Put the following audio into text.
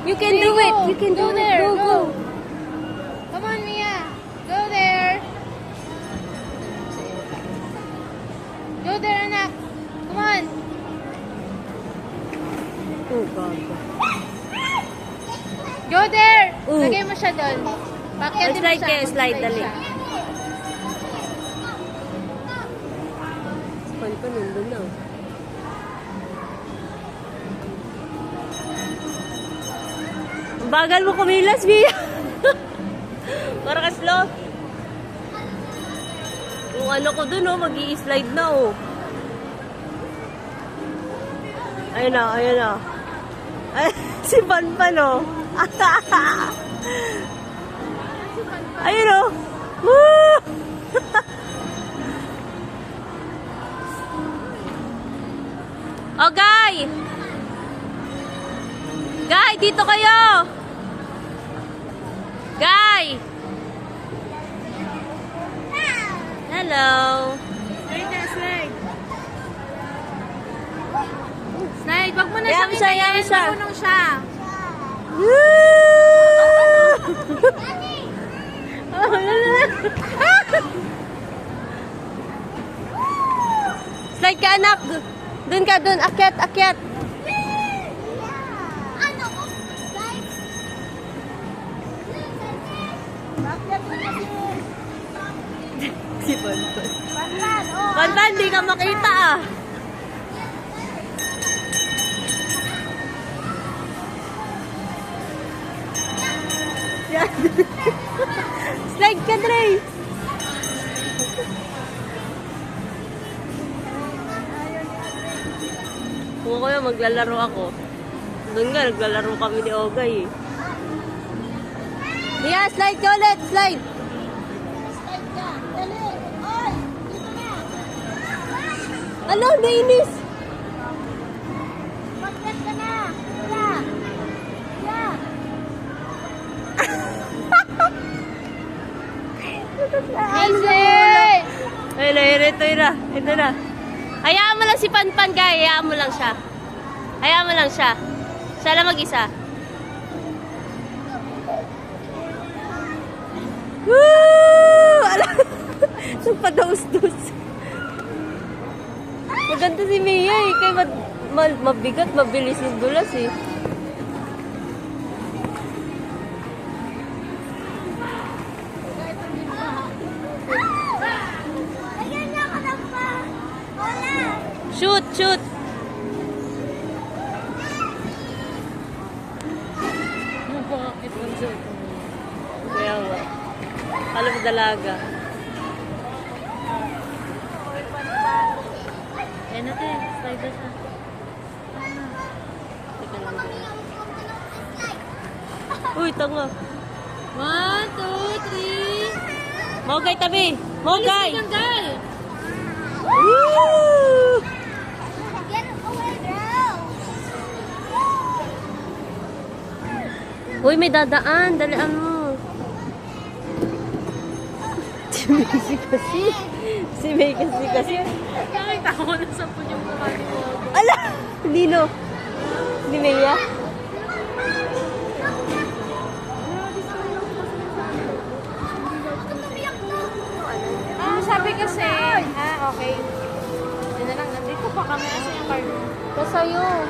You can do it. You can do it. Go, go. Come on, Mia. Go there. Go there, anak. Come on. Oh, God. Go there. Ooh. Lagay mo siya doon. Bakit Slide kayo, slide, dali. Pan pa, nandun na. Ang bagal mo kumilas, Mia. Para ka slow. Yung ano ko dun, oh, mag-i-slide na, oh. Ayun na, ayun na. Ay, si Panpan, oh. Ayun, oh. Woo! Oh, Guy! Guy, dito kayo! Guy! Hello! Slide na, slide. Slide, wag mo na Yam siya, yam siya. Marunong siya. Slide ka, anak! Dun ka, dun. Akyat, akyat. Ano? Guys? Si Panpan. Pantan, oh. Panpan, di ka makita, ah. Yan. Slide ka, Dre. Kung ako yun, maglalaro ako. Doon nga, naglalaro kami ni Ogay, eh. Mia, slide ka ulit, slide. Slide ka. Dali. Oy, dito na. Ano, nainis. Magkat ka na. Yeah. Yeah. Easy! Ayun na, ito na. Ito na. Hayaan mo lang si Panpan, Guy. Hayaan mo lang siya. Hayaan mo lang siya. Siya lang mag-isa. Woo! Alam! Nagpadaus-dus. Maganda si Mia, eh. Kaya mabigat, mabilis yung dulas, eh. Ayan na ka na pa. Wala. Shoot, shoot. Bakit ang shoot? Kaya nga. Alam mo, dalaga. Ayan natin. Slide na siya. Teka lang. Uy, tanga. 1, 2, 3. Mogay, tabi. Mogay. Guy. Woo! Get away, girl. Uy, may dadaan. Dalian mo. Si May kasi. Si May kasi. Nakita ko na sa po yung mukha ni Bobo. Ala! Nino. Ni Maya. Sabi kasi, okay. Yun na lang, nandito pa kami. Asa yung card mo? Kasayo.